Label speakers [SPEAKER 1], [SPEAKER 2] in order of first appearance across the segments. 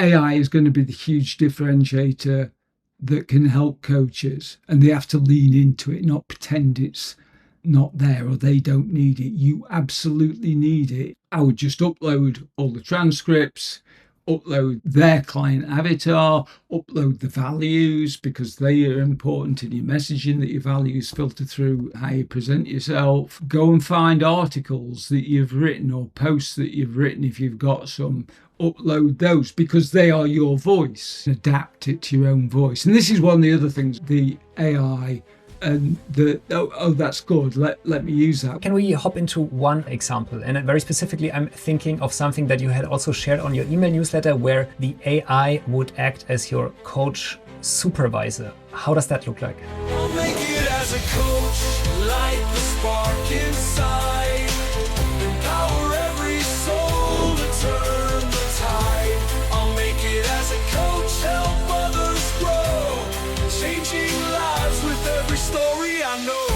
[SPEAKER 1] AI is going to be the huge differentiator that can help coaches, and they have to lean into it, not pretend it's not there or they don't need it. You absolutely need it. I would just upload all the transcripts, upload their client avatar, upload the values because they are important in your messaging, that your values filter through how you present yourself. Go and find articles that you've written or posts that you've written if you've got some. Upload those because they are your voice. Adapt it to your own voice. And this is one of the other things, the AI and that's good. Let me use that.
[SPEAKER 2] Can we hop into one example? And very specifically, I'm thinking of something that you had also shared on your email newsletter where the AI would act as your coach supervisor. How does that look like?
[SPEAKER 3] I'll make it as a coach, light the spark inside, empower every soul to turn the tide. I'll make it as a coach, help others grow, changing lives with every story I know.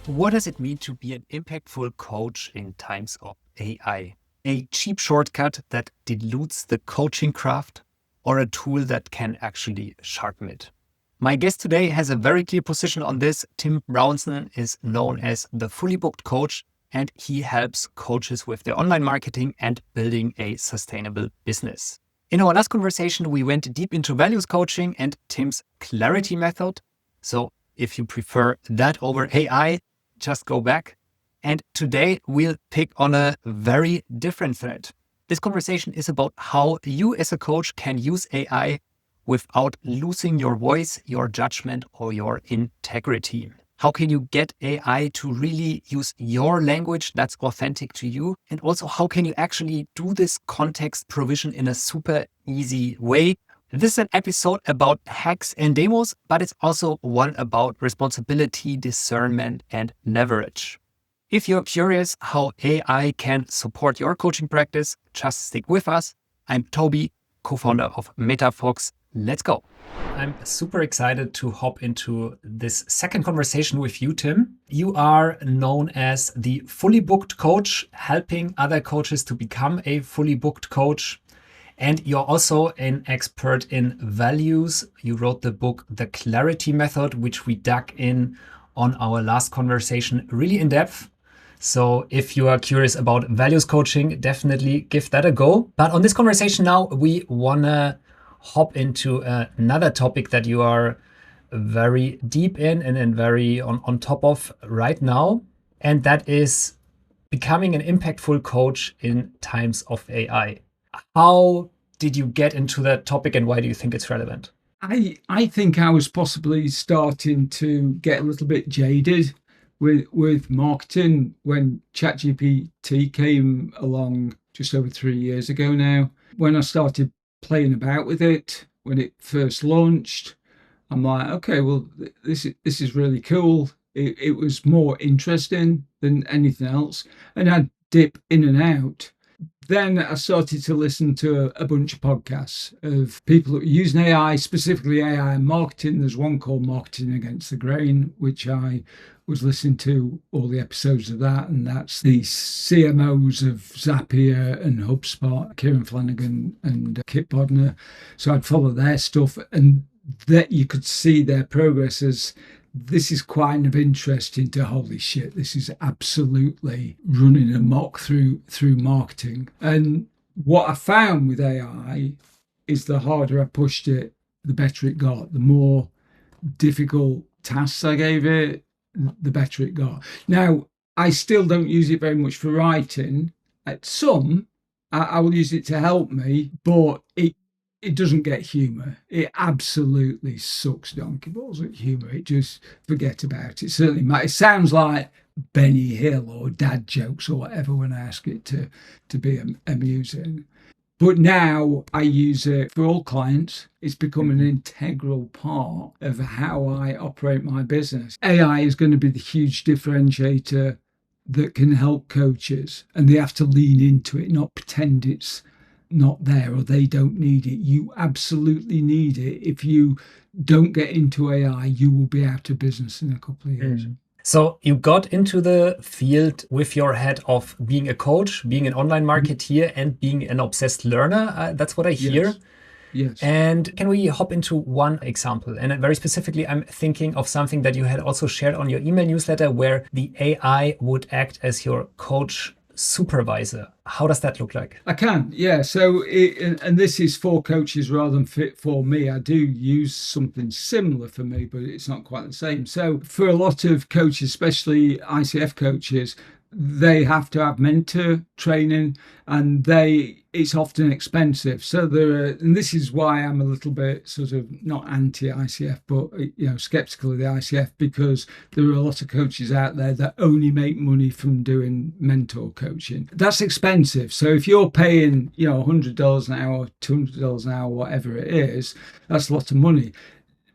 [SPEAKER 2] What does it mean to be an impactful coach in times of AI? A cheap shortcut that dilutes the coaching craft, or a tool that can actually sharpen it? My guest today has a very clear position on this. Tim Brownson is known as the Fully Booked Coach, and he helps coaches with their online marketing and building a sustainable business. In our last conversation, we went deep into values coaching and Tim's clarity method. So if you prefer that over AI, just go back. And today we'll pick on a very different thread. This conversation is about how you as a coach can use AI without losing your voice, your judgment, or your integrity. How can you get AI to really use your language that's authentic to you? And also, how can you actually do this context provision in a super easy way? This is an episode about hacks and demos, but it's also one about responsibility, discernment, and leverage. If you're curious how AI can support your coaching practice, just stick with us. I'm Tobi, co-founder of MetaFox. Let's go. I'm super excited to hop into this second conversation with you, Tim. You are known as the Fully Booked Coach, helping other coaches to become a fully booked coach. And you're also an expert in values. You wrote the book, The Clarity Method, which we dug in on our last conversation really in depth. So if you are curious about values coaching, definitely give that a go. But on this conversation now, we want to hop into another topic that you are very deep in and very on top of right now. And that is becoming an impactful coach in times of AI. How did you get into that topic and why do you think it's relevant?
[SPEAKER 1] I think I was possibly starting to get a little bit jaded with marketing when ChatGPT came along just over 3 years ago now. When I started playing about with it, when it first launched, I'm like, okay, well, this is really cool. It was more interesting than anything else. And I'd dip in and out. Then I started to listen to a bunch of podcasts of people that are using AI, specifically AI and marketing. There's one called Marketing Against the Grain, which I was listening to all the episodes of that. And that's the CMOs of Zapier and HubSpot, Kieran Flanagan and Kit Bodnar. So I'd follow their stuff and that you could see their progress as this is quite of interest into holy shit, this is absolutely running amok through marketing. And what I found with AI is the harder I pushed it, the better it got. The more difficult tasks I gave it, the better it got. Now, I still don't use it very much for writing. At some, I will use it to help me, but it doesn't get humour. It absolutely sucks donkey balls at humour. It just forget about it. Certainly, it sounds like Benny Hill or dad jokes or whatever when I ask it to be amusing. But now I use it for all clients. It's become an integral part of how I operate my business. AI is going to be the huge differentiator that can help coaches, and they have to lean into it, not pretend it's not there or they don't need it. You absolutely need it. If you don't get into AI, you will be out of business in a couple of years.
[SPEAKER 2] So you got into the field with your head of being a coach, being an online marketeer, and being an obsessed learner. That's what I hear.
[SPEAKER 1] Yes. Yes.
[SPEAKER 2] And can we hop into one example? And very specifically, I'm thinking of something that you had also shared on your email newsletter where the AI would act as your coach supervisor. How does that look like?
[SPEAKER 1] I can, yeah. So, and this is for coaches rather than fit for me. I do use something similar for me, but it's not quite the same. So, for a lot of coaches, especially ICF coaches, they have to have mentor training, and it's often expensive. So and this is why I'm a little bit sort of not anti-ICF, but skeptical of the ICF, because there are a lot of coaches out there that only make money from doing mentor coaching. That's expensive. So if you're paying $100 an hour, $200 an hour, whatever it is, that's a lot of money.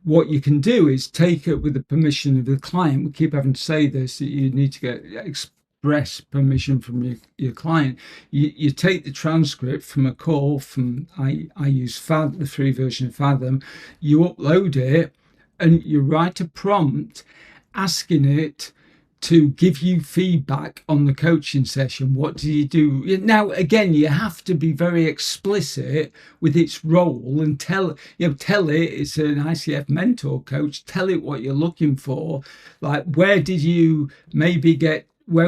[SPEAKER 1] What you can do is take it with the permission of the client. We keep having to say this, that you need to get express permission from your client. You take the transcript from a call from, I use the free version of Fathom, you upload it and you write a prompt asking it to give you feedback on the coaching session. What do you do? Now, again, you have to be very explicit with its role and tell it it's an ICF mentor coach. Tell it what you're looking for. Like, where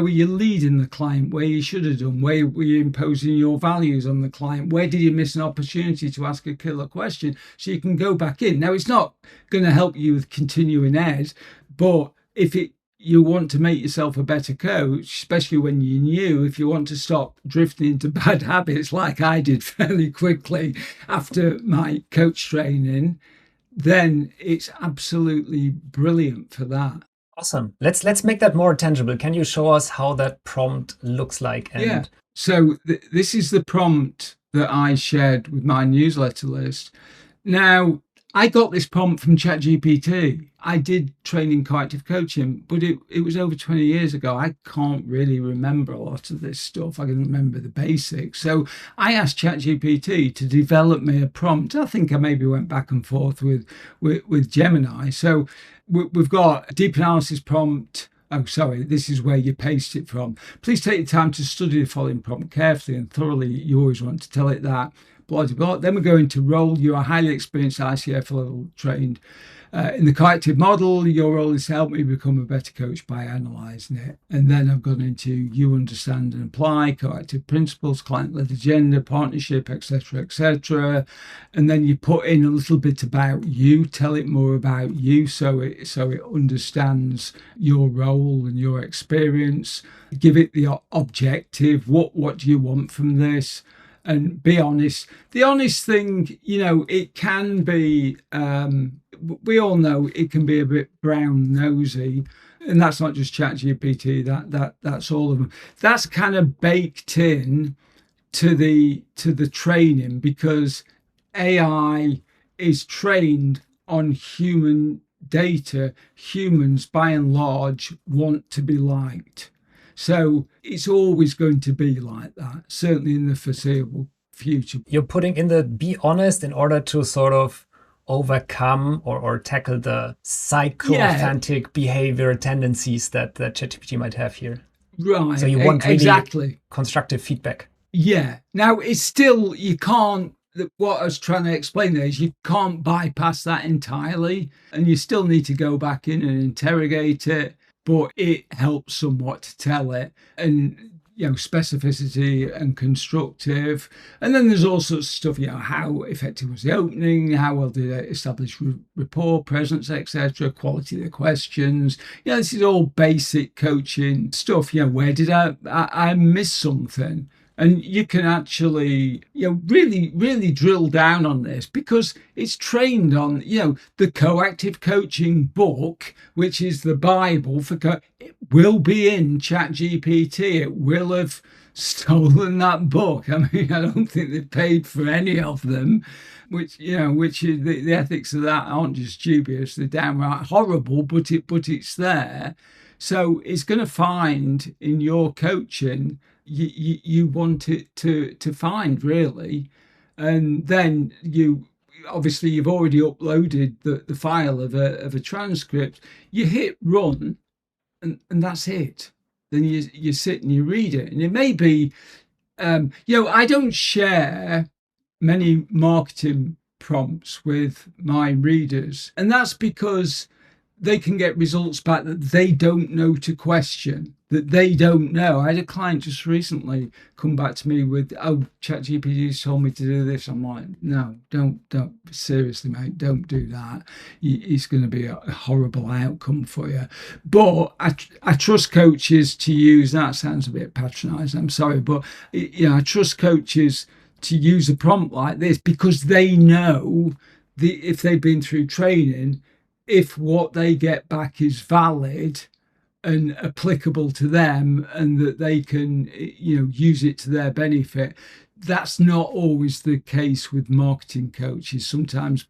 [SPEAKER 1] were you leading the client where you should have done? Where were you imposing your values on the client? Where did you miss an opportunity to ask a killer question? So you can go back in. Now, it's not going to help you with continuing ed, but if you want to make yourself a better coach, especially when you're new, if you want to stop drifting into bad habits like I did fairly quickly after my coach training, then it's absolutely brilliant for that.
[SPEAKER 2] Awesome. Let's make that more tangible. Can you show us how that prompt looks like?
[SPEAKER 1] Yeah. So this is the prompt that I shared with my newsletter list. Now, I got this prompt from ChatGPT. I did training corrective coaching, but it was over 20 years ago. I can't really remember a lot of this stuff. I can remember the basics. So I asked ChatGPT to develop me a prompt. I think I maybe went back and forth with Gemini. So we've got a deep analysis prompt. Oh, sorry, this is where you paste it from. Please take the time to study the following prompt carefully and thoroughly. You always want to tell it that. Blah, blah, blah. Then we're going to role. You are highly experienced ICF level trained. In the corrective model, your role is to help me become a better coach by analysing it. And then I've gone into you understand and apply, corrective principles, client-led agenda, partnership, etc., etc. And then you put in a little bit about you, tell it more about you, so it understands your role and your experience. Give it the objective. What do you want from this? And be honest. The honest thing, it can be, we all know it can be a bit brown nosy, and that's not just ChatGPT, that's all of them. That's kind of baked in to the training, because AI is trained on human data. Humans, by and large, want to be liked. So it's always going to be like that, certainly in the foreseeable future.
[SPEAKER 2] You're putting in the be honest in order to sort of overcome or tackle the psychopathic behavior tendencies that ChatGPT might have here.
[SPEAKER 1] Right.
[SPEAKER 2] So you want really
[SPEAKER 1] exactly
[SPEAKER 2] constructive feedback.
[SPEAKER 1] Yeah. Now, it's still, you can't, what I was trying to explain there is you can't bypass that entirely, and you still need to go back in and interrogate it. But it helps somewhat to tell it, and specificity and constructive. And then there's all sorts of stuff, how effective was the opening, how well did it establish rapport, presence, etc., quality of the questions. This is all basic coaching stuff. Where did I miss something? And you can actually, really, really drill down on this, because it's trained on, the Coactive Coaching book, which is the Bible for it will be in ChatGPT. It will have stolen that book. I mean, I don't think they've paid for any of them, which is the ethics of that aren't just dubious, they're downright horrible, but it's there. So it's going to find in your coaching you want it to find, really. And then you've already uploaded the file of a transcript. You hit run, and that's it. Then you sit and you read it, and it may be, I don't share many marketing prompts with my readers, and that's because they can get results back that they don't know to question, that they don't know. I had a client just recently come back to me with, ChatGPT told me to do this. I'm like, no, don't, seriously, mate, don't do that. It's going to be a horrible outcome for you. But I trust coaches to use, that sounds a bit patronizing, I'm sorry, but I trust coaches to use a prompt like this because they know if they've been through training, if what they get back is valid and applicable to them and that they can, use it to their benefit. That's not always the case with marketing coaches. Sometimes,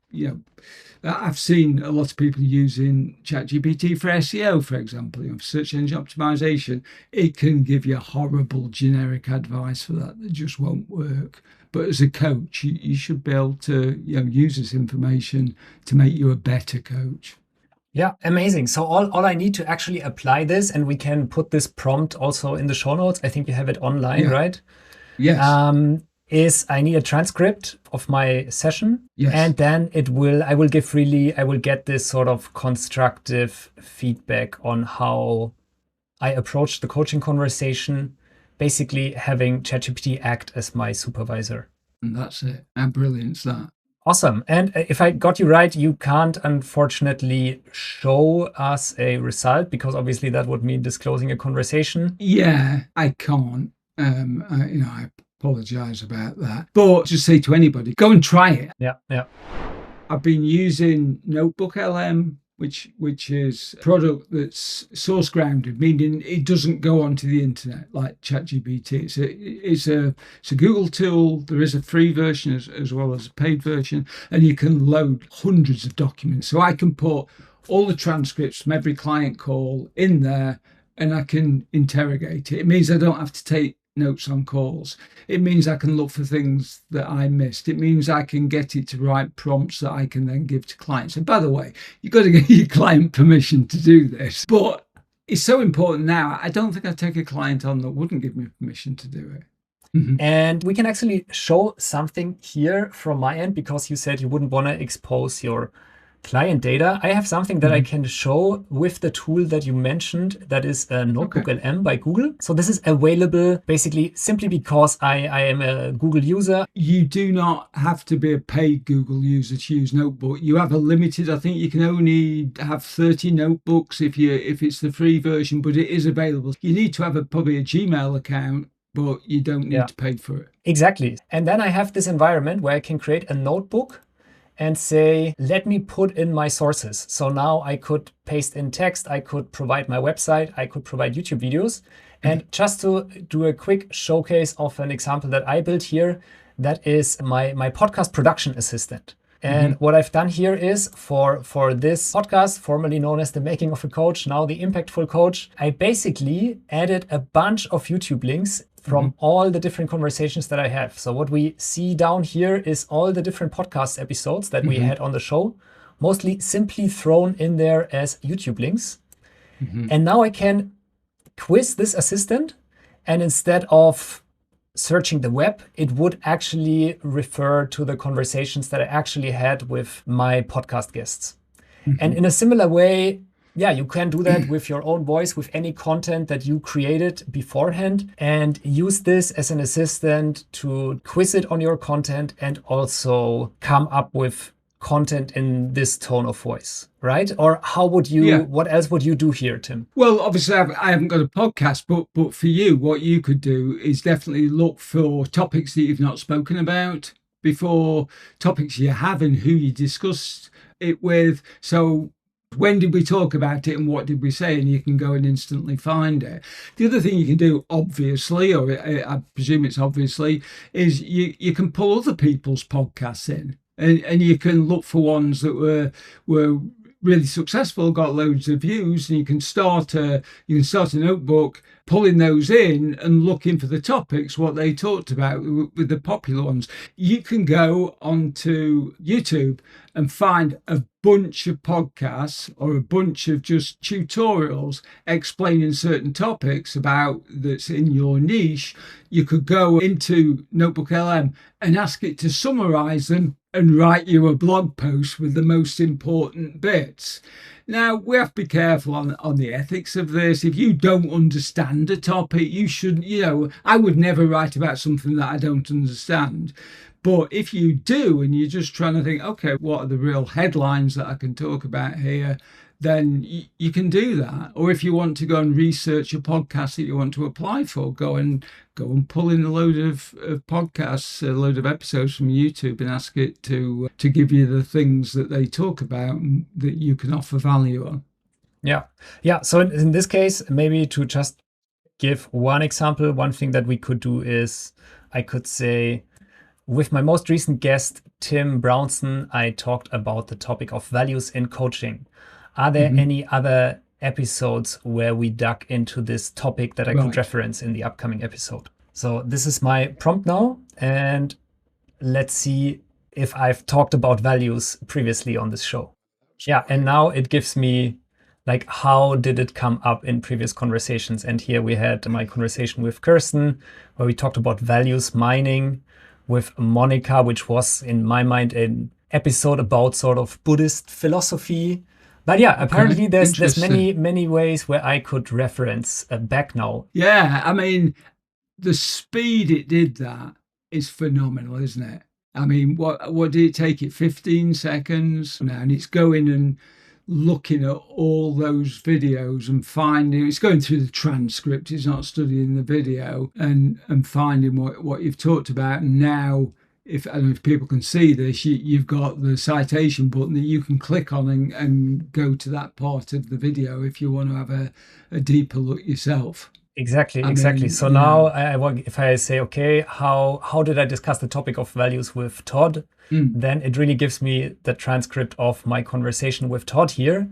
[SPEAKER 1] I've seen a lot of people using ChatGPT for SEO, for example, for search engine optimization. It can give you horrible generic advice for that just won't work. But as a coach, you should be able to use this information to make you a better coach.
[SPEAKER 2] Yeah, amazing. So all I need to actually apply this, and we can put this prompt also in the show notes. I think you have it online, right?
[SPEAKER 1] Yes.
[SPEAKER 2] Is I need a transcript of my session.
[SPEAKER 1] Yes.
[SPEAKER 2] And then I will get this sort of constructive feedback on how I approach the coaching conversation, basically having ChatGPT act as my supervisor.
[SPEAKER 1] And that's it. How brilliant is that?
[SPEAKER 2] Awesome. And if I got you right, you can't unfortunately show us a result because obviously that would mean disclosing a conversation.
[SPEAKER 1] Yeah, I can't. I apologize about that. But just say to anybody, go and try it.
[SPEAKER 2] Yeah.
[SPEAKER 1] I've been using NotebookLM, which is a product that's source grounded, meaning it doesn't go onto the internet like ChatGPT. It's a Google tool. There is a free version as well as a paid version, and you can load hundreds of documents. So I can put all the transcripts from every client call in there, and I can interrogate it. It means I don't have to take notes on calls. It means I can look for things that I missed. It means I can get it to write prompts that I can then give to clients. And by the way, you've got to get your client permission to do this. But it's so important now. I don't think I'd take a client on that wouldn't give me permission to do it. Mm-hmm.
[SPEAKER 2] And we can actually show something here from my end because you said you wouldn't want to expose your client data. I have something that I can show with the tool that you mentioned, that is a NotebookLM by Google. So this is available basically simply because I am a Google user.
[SPEAKER 1] You do not have to be a paid Google user to use Notebook. You have a limited, I think you can only have 30 notebooks if it's the free version, but it is available. You need to have probably a Gmail account, but you don't need to pay for it.
[SPEAKER 2] Exactly. And then I have this environment where I can create a notebook and say, let me put in my sources. So now I could paste in text, I could provide my website, I could provide YouTube videos. And just to do a quick showcase of an example that I built here, that is my podcast production assistant. And what I've done here is for this podcast, formerly known as The Making of a Coach, now The Impactful Coach, I basically added a bunch of YouTube links from all the different conversations that I have. So what we see down here is all the different podcast episodes that we had on the show, mostly simply thrown in there as YouTube links. And now I can quiz this assistant, and instead of searching the web, it would actually refer to the conversations that I actually had with my podcast guests. And in a similar way, you can do that with your own voice, with any content that you created beforehand, and use this as an assistant to quiz it on your content and also come up with content in this tone of voice, right? Or how would you, what else would you do here, Tim?
[SPEAKER 1] Well, obviously I haven't got a podcast, but for you, what you could do is definitely look for topics that you've not spoken about before, topics you have and who you discussed it with. So when did we talk about it and what did we say? And you can go and instantly find it. The other thing you can do, obviously, or I presume it's obviously, is you can pull other people's podcasts in. And you can look for ones that were really successful, got loads of views, and you can start a notebook, pulling those in and looking for the topics, what they talked about with the popular ones. You can go onto YouTube and find a bunch of podcasts or a bunch of just tutorials explaining certain topics about that's in your niche, you could go into NotebookLM and ask it to summarize them and write you a blog post with the most important bits. Now, we have to be careful on the ethics of this. If you don't understand a topic, you shouldn't, I would never write about something that I don't understand. But if you do, and you're just trying to think, okay, what are the real headlines that I can talk about here, then you can do that. Or if you want to go and research a podcast that you want to apply for, go and pull in a load of podcasts, a load of episodes from YouTube, and ask it to give you the things that they talk about and that you can offer value on.
[SPEAKER 2] Yeah. So in this case, maybe to just give one example, one thing that we could do is I could say, with my most recent guest, Tim Brownson, I talked about the topic of values in coaching. Are there any other episodes where we dug into this topic that I could reference in the upcoming episode? So this is my prompt now, and let's see if I've talked about values previously on this show. Yeah, and now it gives me like, how did it come up in previous conversations? And here we had my conversation with Kirsten, where we talked about values mining, with Monica, which was, in my mind, an episode about sort of Buddhist philosophy. But yeah, apparently there's many ways where I could reference back now.
[SPEAKER 1] Yeah, I mean, the speed it did that is phenomenal, isn't it? I mean, what did it take it? 15 seconds now, and it's going and looking at all those videos and finding, it's going through the transcript, it's not studying the video, and finding what you've talked about. And now, I don't know if people can see this, you've got the citation button that you can click on and go to that part of the video if you want to have a deeper look yourself.
[SPEAKER 2] Exactly. So now if I say, okay, how did I discuss the topic of values with Todd? Then it really gives me the transcript of my conversation with Todd here.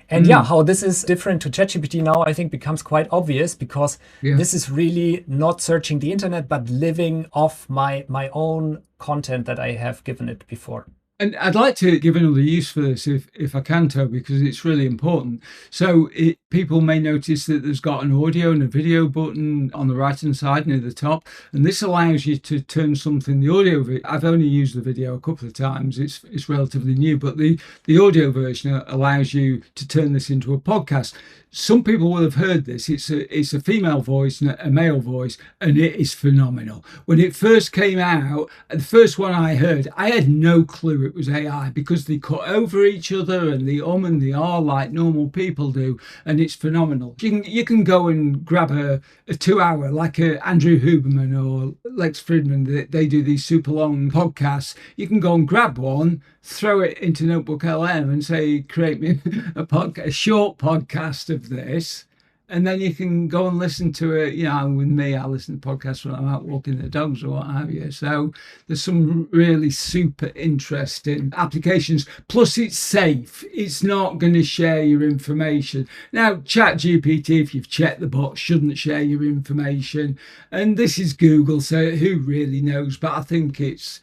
[SPEAKER 2] And how this is different to ChatGPT now, I think becomes quite obvious, because this is really not searching the internet, but living off my own content that I have given it before.
[SPEAKER 1] And I'd like to give another use for this if I can, Toby, because it's really important. So people may notice that there's got an audio and a video button on the right-hand side near the top. And this allows you to turn something, the audio, I've only used the video a couple of times. It's relatively new, but the audio version allows you to turn this into a podcast. Some people will have heard this. It's a female voice and a male voice, and it is phenomenal. When it first came out, the first one I heard, I had no clue it was AI, because they cut over each other and the and the R like normal people do, and it's phenomenal. You can go and grab a 2-hour, like Andrew Huberman or Lex Fridman. They do these super long podcasts. You can go and grab one, throw it into NotebookLM and say, create me a short podcast of this, and then you can go and listen to it. With me, I listen to podcasts when I'm out walking the dogs or what have you. So there's some really super interesting applications. Plus, it's safe. It's not going to share your information. Now, ChatGPT, if you've checked the box, shouldn't share your information. And this is Google, so who really knows? But I think it's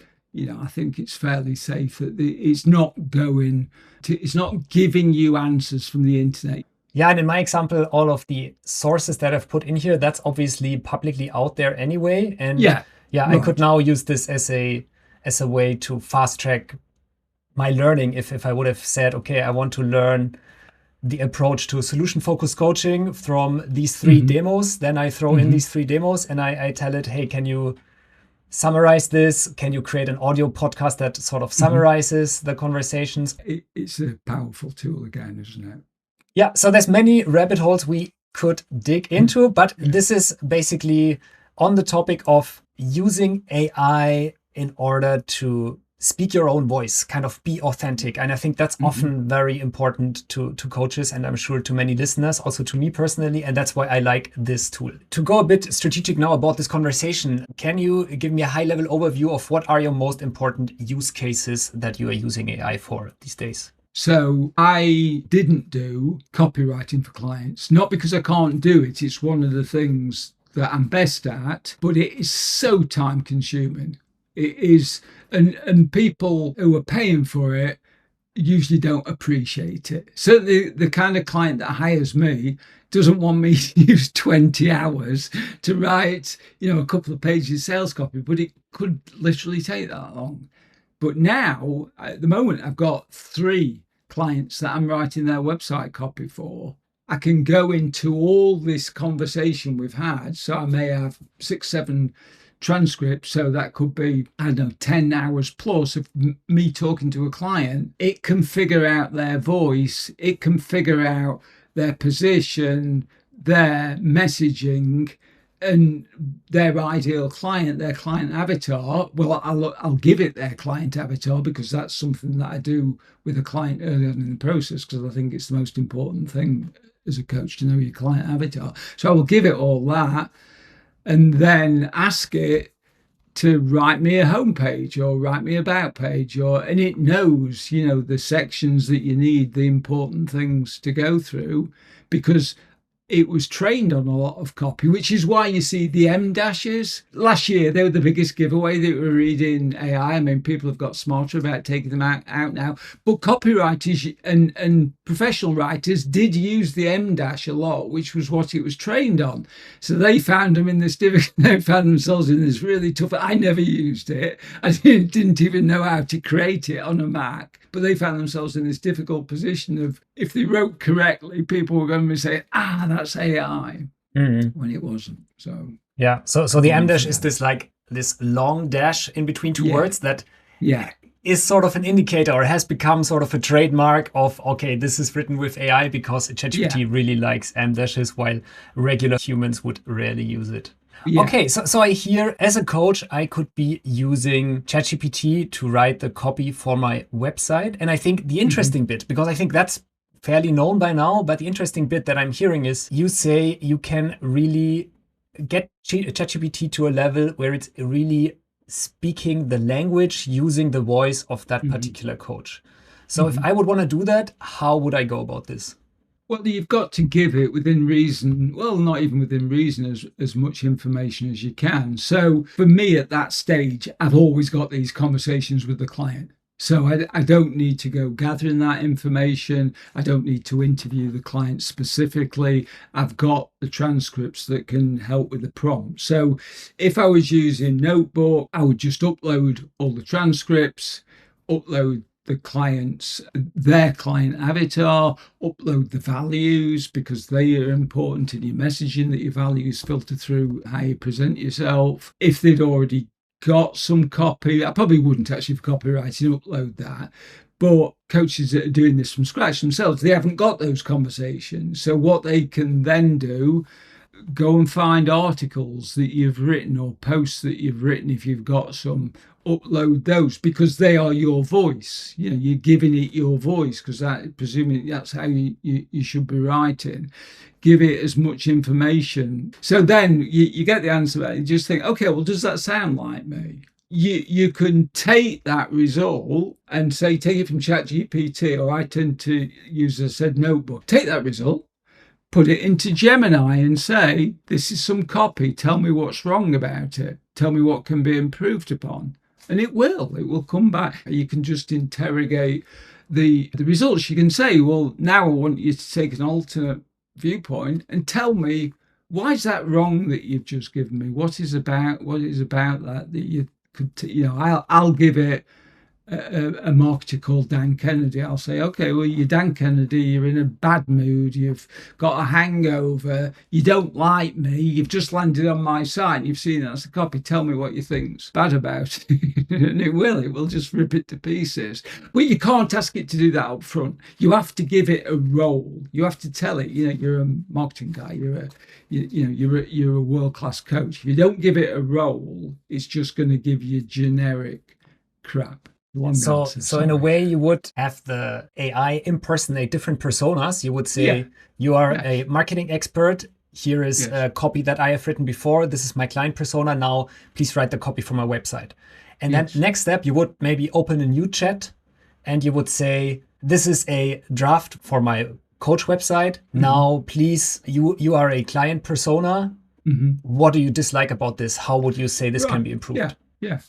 [SPEAKER 1] fairly safe that it's not giving you answers from the internet.
[SPEAKER 2] Yeah, and in my example, all of the sources that I've put in here, that's obviously publicly out there anyway. And right. I could now use this as a way to fast track my learning. If I would have said, okay, I want to learn the approach to solution-focused coaching from these 3 demos, then I throw in these 3 demos and I tell it, hey, can you summarize this? Can you create an audio podcast that sort of summarizes the conversations?
[SPEAKER 1] It's a powerful tool again, isn't it?
[SPEAKER 2] Yeah, so there's many rabbit holes we could dig into, but this is basically on the topic of using AI in order to speak your own voice, kind of be authentic. And I think that's often very important to coaches, and I'm sure to many listeners, also to me personally. And that's why I like this tool. To go a bit strategic now about this conversation, can you give me a high-level overview of what are your most important use cases that you are using AI for these days?
[SPEAKER 1] So I didn't do copywriting for clients, not because I can't do it. It's one of the things that I'm best at, but it is so time consuming. It is, and people who are paying for it usually don't appreciate it. Certainly the kind of client that hires me doesn't want me to use 20 hours to write, a couple of pages sales copy, but it could literally take that long. But now, at the moment, I've got 3 clients that I'm writing their website copy for. I can go into all this conversation we've had. So I may have 6, 7 transcripts. So that could be, 10 hours plus of me talking to a client. It can figure out their voice. It can figure out their position, their messaging, and their ideal client, their client avatar. Well, I'll give it their client avatar because that's something that I do with a client early on in the process, because I think it's the most important thing as a coach to know your client avatar. So I will give it all that and then ask it to write me a homepage or write me about page, and it knows, the sections that you need, the important things to go through, because it was trained on a lot of copy, which is why you see the M dashes. Last year, they were the biggest giveaway that were reading AI. I mean, people have got smarter about taking them out now. But copywriters and professional writers did use the M dash a lot, which was what it was trained on. So they found them they found themselves in this really tough. I never used it. I didn't even know how to create it on a Mac. But they found themselves in this difficult position of, if they wrote correctly, people were going to be saying, that's AI, when it wasn't. So
[SPEAKER 2] yeah. So the M dash is this long dash in between 2 words that is sort of an indicator, or has become sort of a trademark of, okay, this is written with AI because ChatGPT really likes M dashes, while regular humans would rarely use it. Yeah. Okay, so I hear, as a coach, I could be using ChatGPT to write the copy for my website. And I think the interesting bit, because I think that's fairly known by now, but the interesting bit that I'm hearing is you say you can really get ChatGPT to a level where it's really speaking the language using the voice of that particular coach. So if I would want to do that, how would I go about this?
[SPEAKER 1] Well, you've got to give it within reason. Well, not even within reason, as much information as you can. So for me at that stage, I've always got these conversations with the client. So I don't need to go gathering that information. I don't need to interview the client specifically. I've got the transcripts that can help with the prompt. So if I was using Notebook, I would just upload all the transcripts, upload their client avatar, upload the values, because they are important in your messaging, that your values filter through how you present yourself. If they'd already got some copy, I probably wouldn't actually, for copywriting, upload that. But coaches that are doing this from scratch themselves, they haven't got those conversations. So what they can then do, go and find articles that you've written or posts that you've written, if you've got some, upload those, because they are your voice. You're giving it your voice, because presumably that's how you should be writing. Give it as much information. So then you get the answer back. You just think, okay, well, does that sound like me? You can take that result and say, take it from ChatGPT, or I tend to use, as I said, Notebook. Take that result, put it into Gemini and say, this is some copy. Tell me what's wrong about it. Tell me what can be improved upon. And it will come back. You can just interrogate the results. You can say, well, now I want you to take an alternate viewpoint and tell me, why is that wrong that you've just given me? What is about that you could, I'll give it a marketer called Dan Kennedy. I'll say, okay, well, you're Dan Kennedy, you're in a bad mood, you've got a hangover, you don't like me, you've just landed on my site, you've seen that's a copy, tell me what you think's bad about it. And it will just rip it to pieces. But you can't ask it to do that up front. You have to give it a role. You have to tell it, you're a marketing guy, you're a world-class coach. If you don't give it a role, it's just going to give you generic crap.
[SPEAKER 2] So in a way, you would have the AI impersonate different personas. You would say, you are a marketing expert. Here is a copy that I have written before. This is my client persona. Now, please write the copy for my website. And then next step, you would maybe open a new chat and you would say, this is a draft for my coach website. Now, please, you are a client persona. What do you dislike about this? How would you say this can be improved?
[SPEAKER 1] Yeah.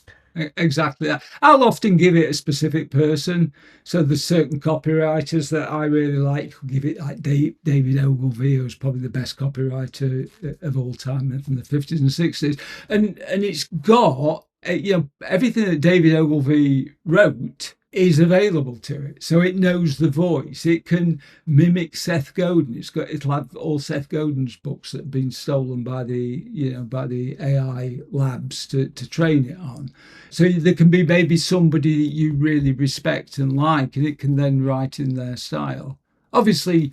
[SPEAKER 1] Exactly that. I'll often give it a specific person. So there's certain copywriters that I really like. I'll give it like David Ogilvy, who's probably the best copywriter of all time from the 50s and 60s. And it's got, everything that David Ogilvy wrote is available to it. So it knows the voice. It can mimic Seth Godin. It'll have all Seth Godin's books that have been stolen by the AI labs to train it on. So there can be maybe somebody that you really respect and like, and it can then write in their style. Obviously,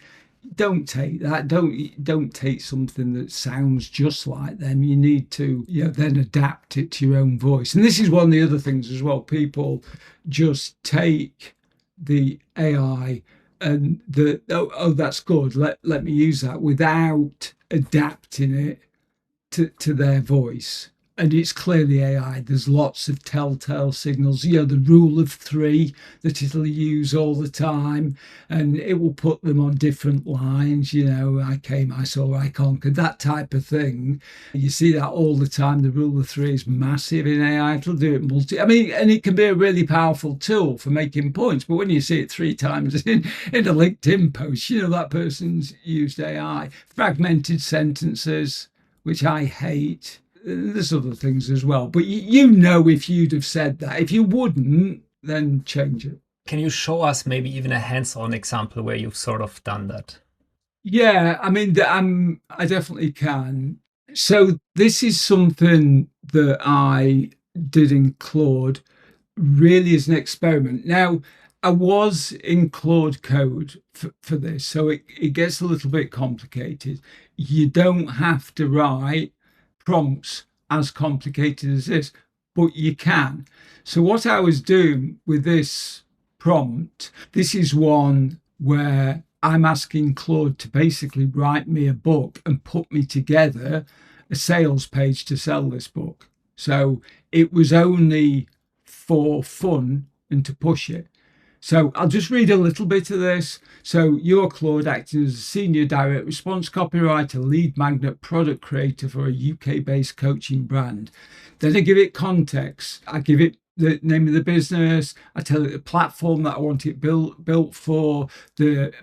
[SPEAKER 1] don't take that. Don't take something that sounds just like them. You need to then adapt it to your own voice. And this is one of the other things as well. People just take the AI and that's good. Let me use that without adapting it to their voice. And it's clearly AI. There's lots of telltale signals. The rule of 3 that it'll use all the time, and it will put them on different lines. I came, I saw, I conquered, that type of thing. You see that all the time. The rule of 3 is massive in AI. It'll do it and it can be a really powerful tool for making points. But when you see it 3 times in a LinkedIn post, that person's used AI. Fragmented sentences, which I hate. There's other things as well. But if you'd have said that. If you wouldn't, then change it.
[SPEAKER 2] Can you show us maybe even a hands-on example where you've sort of done that?
[SPEAKER 1] Yeah, I definitely can. So this is something that I did in Claude really as an experiment. Now, I was in Claude Code for this, so it gets a little bit complicated. You don't have to write prompts as complicated as this, but you can. So what I was doing with this prompt, this is one where I'm asking Claude to basically write me a book and put me together a sales page to sell this book. So it was only for fun and to push it. So I'll just read a little bit of this. So you're Claude, acting as a senior direct response copywriter, lead magnet, product creator for a UK-based coaching brand. Then I give it context. I give it the name of the business. I tell it the platform that I want it built for,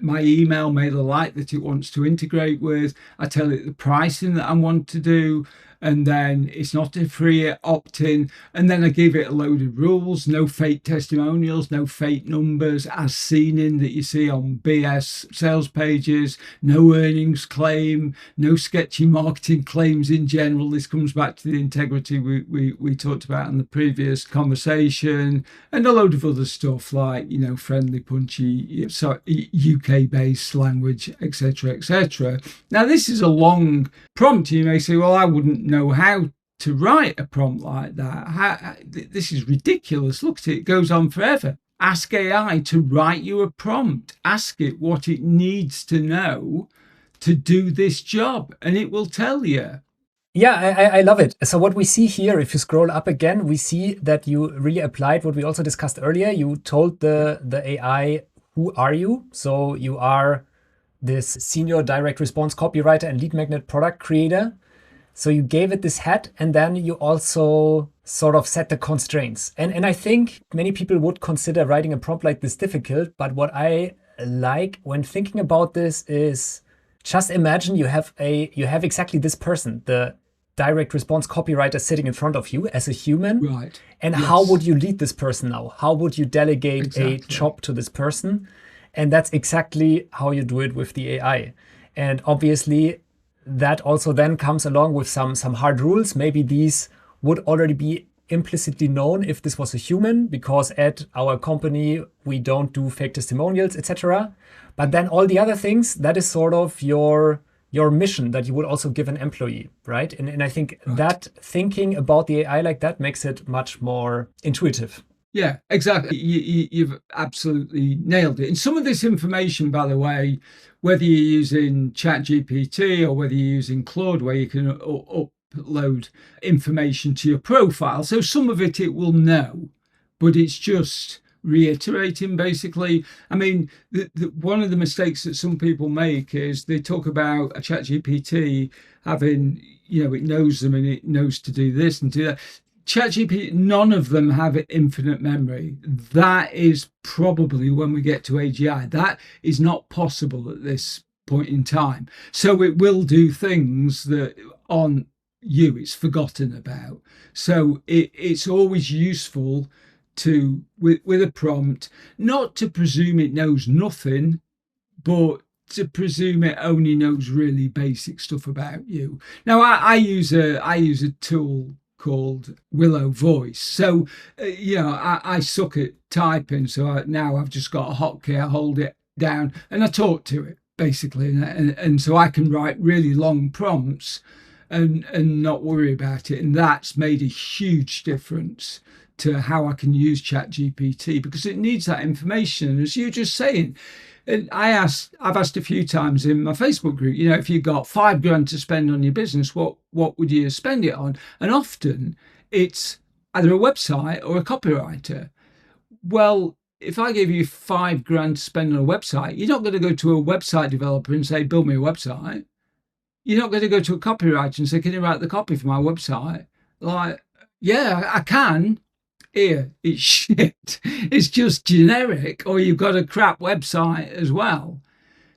[SPEAKER 1] my email MailerLite that it wants to integrate with. I tell it the pricing that I want to do. And then it's not a free opt-in. And then I give it a load of rules, no fake testimonials, no fake numbers as seen in that you see on BS sales pages, no earnings claim, no sketchy marketing claims in general. This comes back to the integrity we talked about in the previous conversation, and a load of other stuff like, friendly, punchy, UK-based language, etc., etc. Now, this is a long prompt. You may say, well, I wouldn't know how to write a prompt like that. This is ridiculous. Look at it. It goes on forever. Ask AI to write you a prompt. Ask it what it needs to know to do this job, and it will tell you.
[SPEAKER 2] Yeah, I love it. So what we see here, if you scroll up again, we see that you really applied what we also discussed earlier. You told the AI, who are you? So you are this senior direct response copywriter and lead magnet product creator. So you gave it this hat, and then you also sort of set the constraints. And I think many people would consider writing a prompt like this difficult. But what I like when thinking about this is just imagine you have exactly this person, the direct response copywriter sitting in front of you as a human.
[SPEAKER 1] Right.
[SPEAKER 2] And how would you lead this person now? How would you delegate a job to this person? And that's exactly how you do it with the AI. And obviously, that also then comes along with some hard rules. Maybe these would already be implicitly known if this was a human, because at our company, we don't do fake testimonials, etc. But then all the other things, that is sort of your mission that you would also give an employee, right? And I think that thinking about the AI like that makes it much more intuitive.
[SPEAKER 1] Yeah, exactly. You've absolutely nailed it. And some of this information, by the way, whether you're using ChatGPT or whether you're using Claude, where you can upload information to your profile. So some of it will know, but it's just reiterating, basically. I mean, one of the mistakes that some people make is they talk about a ChatGPT having, it knows them and it knows to do this and do that. ChatGPT, none of them have infinite memory. That is probably when we get to AGI. That is not possible at this point in time. So it will do things that on you it's forgotten about. So it's always useful to, with a prompt, not to presume it knows nothing, but to presume it only knows really basic stuff about you. Now, I use a tool called Willow Voice. So, I suck at typing. So now I've just got a hotkey. I hold it down and I talk to it basically. And so I can write really long prompts and not worry about it. And that's made a huge difference to how I can use ChatGPT, because it needs that information. As you're just saying, and I've asked a few times in my Facebook group, if you got $5,000 to spend on your business, what would you spend it on? And often it's either a website or a copywriter. Well, if I gave you $5,000 to spend on a website, you're not going to go to a website developer and say, build me a website. You're not going to go to a copywriter and say, can you write the copy for my website? Like, yeah, I can. Here, it's shit. It's just generic, or you've got a crap website as well.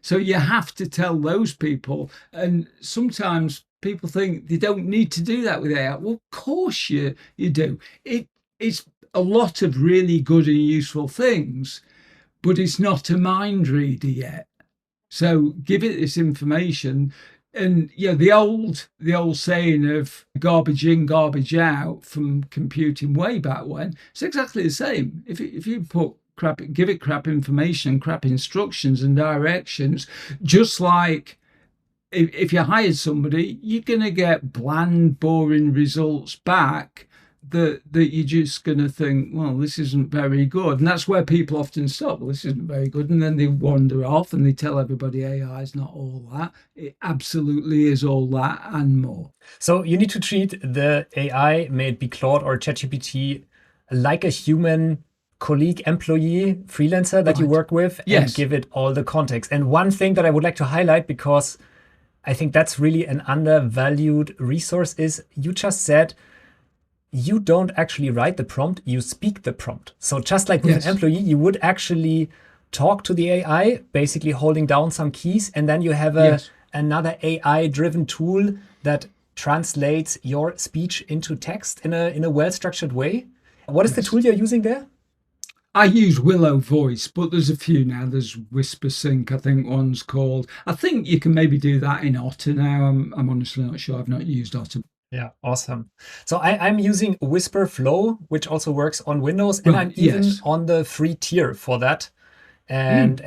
[SPEAKER 1] So you have to tell those people. And sometimes people think they don't need to do that with AI. Well, of course you do. It's a lot of really good and useful things, but it's not a mind reader yet. So give it this information. And the old saying of garbage in, garbage out from computing way back when, it's exactly the same. If you give it crap information, crap instructions and directions, just like if you hired somebody, you're going to get bland, boring results back that you're just going to think, well, this isn't very good. And that's where people often stop. Well, this isn't very good. And then they wander off and they tell everybody AI is not all that. It absolutely is all that and more.
[SPEAKER 2] So you need to treat the AI, may it be Claude or ChatGPT, like a human colleague, employee, freelancer that you work with, and give it all the context. And one thing that I would like to highlight, because I think that's really an undervalued resource, is you just said, you don't actually write the prompt, you speak the prompt. So just like with an employee, you would actually talk to the AI, basically holding down some keys, and then you have another AI-driven tool that translates your speech into text in a well-structured way. What is the tool you're using there?
[SPEAKER 1] I use Willow Voice, but there's a few now. There's WhisperSync, I think one's called. I think you can maybe do that in Otter now. I'm honestly not sure. I've not used Otter.
[SPEAKER 2] Yeah, awesome. So I'm using Whisper Flow, which also works on Windows, and I'm even on the free tier for that, and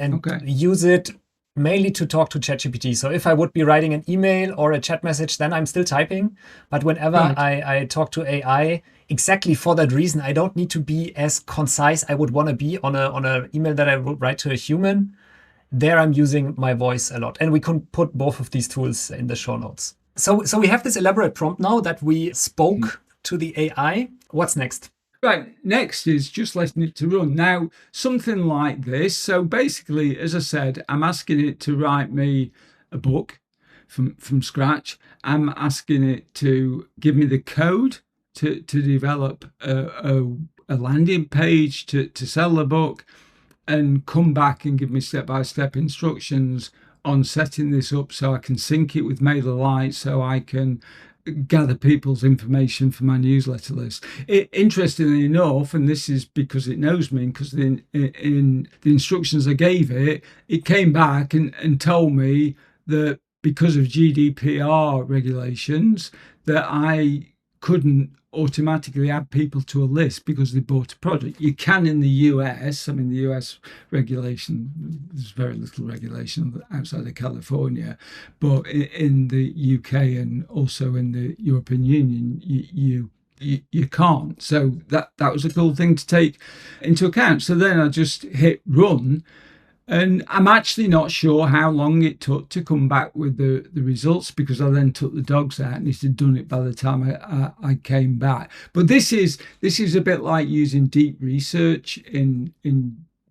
[SPEAKER 2] use it mainly to talk to ChatGPT. So if I would be writing an email or a chat message, then I'm still typing. But whenever I talk to AI, exactly for that reason, I don't need to be as concise I would want to be on an email that I would write to a human. There I'm using my voice a lot, and we can put both of these tools in the show notes. So we have this elaborate prompt now that we spoke to the AI. What's next?
[SPEAKER 1] Right, next is just letting it to run. Now, something like this. So basically, as I said, I'm asking it to write me a book from scratch. I'm asking it to give me the code to develop a landing page to sell the book, and come back and give me step-by-step instructions on setting this up so I can sync it with MailerLite, so I can gather people's information for my newsletter list. Interestingly enough, and this is because it knows me, because in the instructions I gave it, it came back and told me that because of GDPR regulations, that I couldn't automatically add people to a list because they bought a product. You can in the US. I mean, the US regulation, there's very little regulation outside of California, but in the UK and also in the European Union, you can't. So that was a cool thing to take into account. So then I just hit run, and I'm actually not sure how long it took to come back with the results, because I then took the dogs out and it had done it by the time I came back. But this is a bit like using deep research in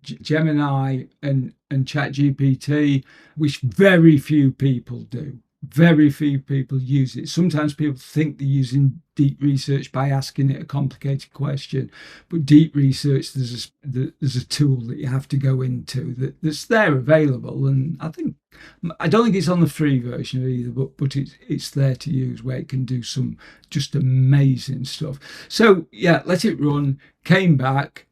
[SPEAKER 1] Gemini and ChatGPT, which very few people do. Very few people use it. Sometimes people think they're using deep research by asking it a complicated question, but deep research, there's a tool that you have to go into that's there available, and I don't think it's on the free version either, but it's there to use, where it can do some just amazing stuff. So yeah, let it run. Came back.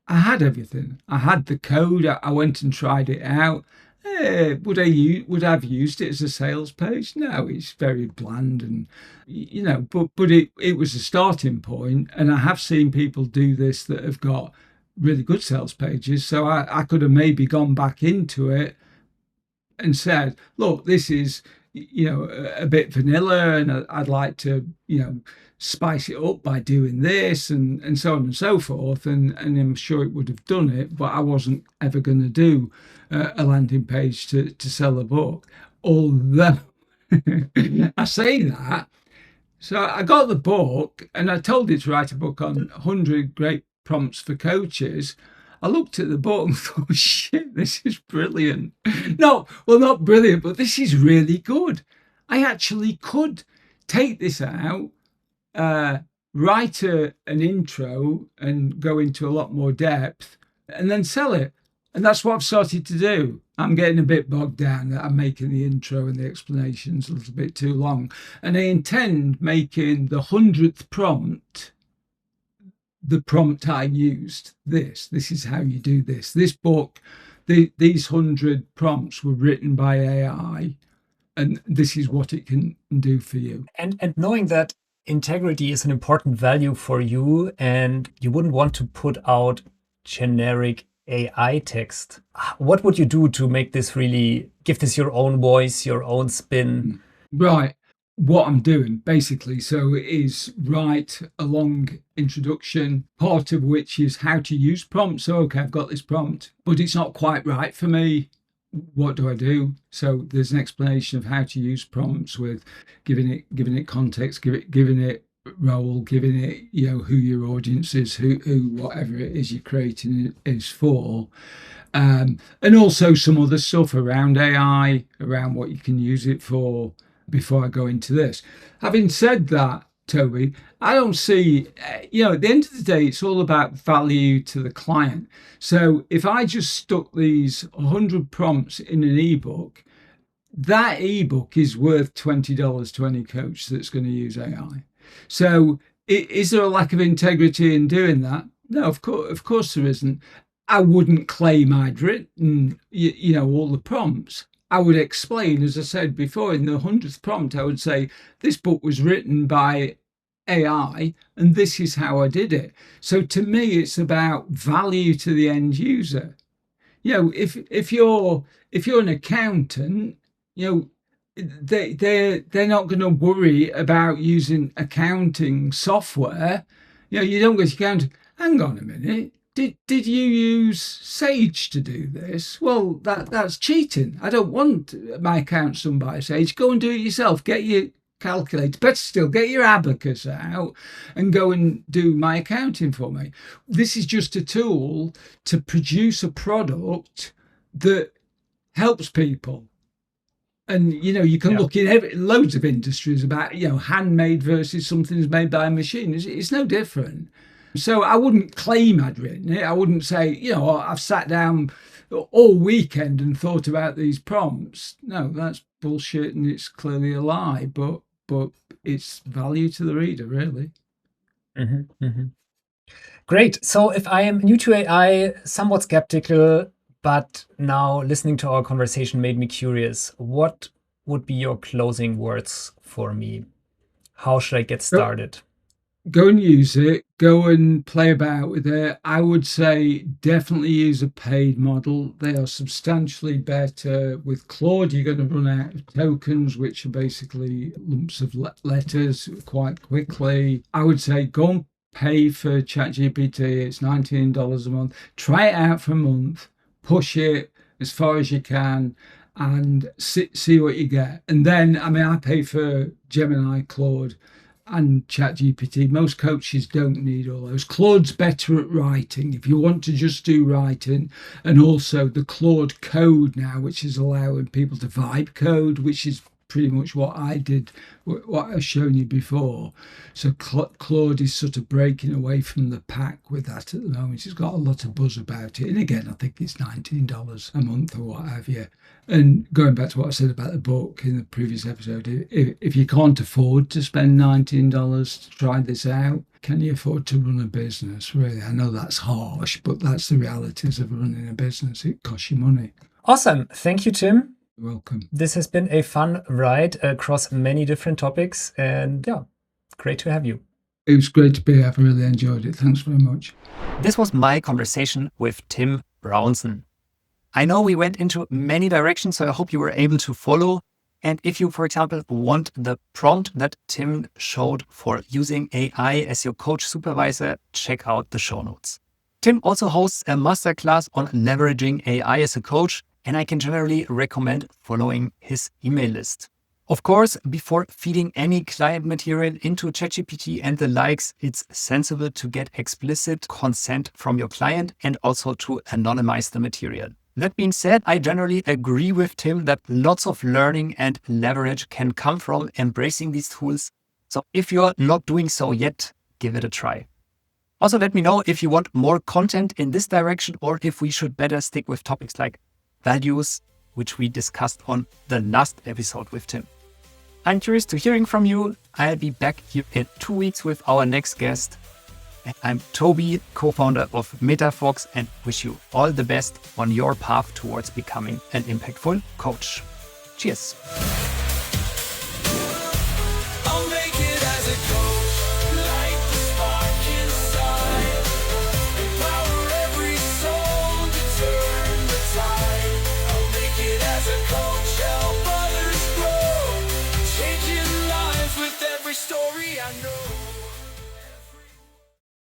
[SPEAKER 1] I had everything. I had the code. I went and tried it out. Would I have used it as a sales page? No, it's very bland, and but it was a starting point, and I have seen people do this that have got really good sales pages. So I could have maybe gone back into it and said, look, this is a bit vanilla, and I'd like to spice it up by doing this, and so on and so forth, and I'm sure it would have done it, but I wasn't ever going to do a landing page to sell a book. Although I say that, so I got the book and I told it to write a book on 100 great prompts for coaches. I looked at the book and thought, shit, this is brilliant. No, well, not brilliant, but this is really good. I actually could take this out, write an intro and go into a lot more depth, and then sell it. And that's what I've started to do. I'm getting a bit bogged down that I'm making the intro and the explanations a little bit too long. And I intend making the 100th prompt the prompt I used. This is how you do this. This book, these 100 prompts were written by AI, and this is what it can do for you.
[SPEAKER 2] And knowing that integrity is an important value for you, and you wouldn't want to put out generic AI text, what would you do to make this really, give this your own voice, your own spin?
[SPEAKER 1] Right. What I'm doing basically, so it is write a long introduction, part of which is how to use prompts. So, okay, I've got this prompt, but it's not quite right for me. What do I do? So there's an explanation of how to use prompts, with giving it context, giving it role, giving it who your audience is, who whatever it is you're creating it is for, and also some other stuff around AI, around what you can use it for. Before I go into this, having said that, Toby, I don't see, at the end of the day, it's all about value to the client. So if I just stuck these 100 prompts in an ebook, that ebook is worth $20 to any coach that's going to use AI. So is there a lack of integrity in doing that? No, of course there isn't. I wouldn't claim I'd written, all the prompts. I would explain, as I said before, in the 100th prompt, I would say, this book was written by AI, and this is how I did it. So to me, it's about value to the end user. If you're an accountant, they're not going to worry about using accounting software. You don't go to accountant, hang on a minute. Did you use Sage to do this? Well, that's cheating. I don't want my accounts done by Sage. Go and do it yourself. Get your calculator. Better still, get your abacus out and go and do my accounting for me. This is just a tool to produce a product that helps people. And, you can look in loads of industries about, handmade versus something that's made by a machine. It's no different. So I wouldn't claim I'd written it. I wouldn't say, I've sat down all weekend and thought about these prompts. No, that's bullshit, and it's clearly a lie, but it's value to the reader, really.
[SPEAKER 2] Mm-hmm, mm-hmm. Great. So if I am new to AI, somewhat skeptical, but now listening to our conversation made me curious, what would be your closing words for me? How should I get started?
[SPEAKER 1] Go and use it. Go and play about with it. I would say definitely use a paid model. They are substantially better. With Claude, you're going to run out of tokens, which are basically lumps of letters, quite quickly. I would say go and pay for ChatGPT. It's $19 a month. Try it out for a month. Push it as far as you can and see what you get. And then, I pay for Gemini, Claude, and ChatGPT. Most coaches don't need all those. Claude's better at writing if you want to just do writing, and also the Claude code now, which is allowing people to vibe code, which is pretty much what I did, what I've shown you before. So Claude is sort of breaking away from the pack with that at the moment. It's got a lot of buzz about it. And again, I think it's $19 a month or what have you. And going back to what I said about the book in the previous episode, if you can't afford to spend $19 to try this out, can you afford to run a business? Really, I know that's harsh, but that's the realities of running a business. It costs you money.
[SPEAKER 4] Awesome. Thank you, Tim.
[SPEAKER 1] You're welcome.
[SPEAKER 4] This has been a fun ride across many different topics. And yeah, great to have you.
[SPEAKER 1] It was great to be here. I've really enjoyed it. Thanks very much.
[SPEAKER 2] This was my conversation with Tim Brownson. I know we went into many directions, so I hope you were able to follow. And if you, for example, want the prompt that Tim showed for using AI as your coach supervisor, check out the show notes. Tim also hosts a masterclass on leveraging AI as a coach, and I can generally recommend following his email list. Of course, before feeding any client material into ChatGPT and the likes, it's sensible to get explicit consent from your client and also to anonymize the material. That being said, I generally agree with Tim that lots of learning and leverage can come from embracing these tools. So if you're not doing so yet, give it a try. Also, let me know if you want more content in this direction or if we should better stick with topics like values, which we discussed on the last episode with Tim. I'm curious to hearing from you. I'll be back here in 2 weeks with our next guest. I'm Tobi, co-founder of MetaFox, and wish you all the best on your path towards becoming an impactful coach. Cheers.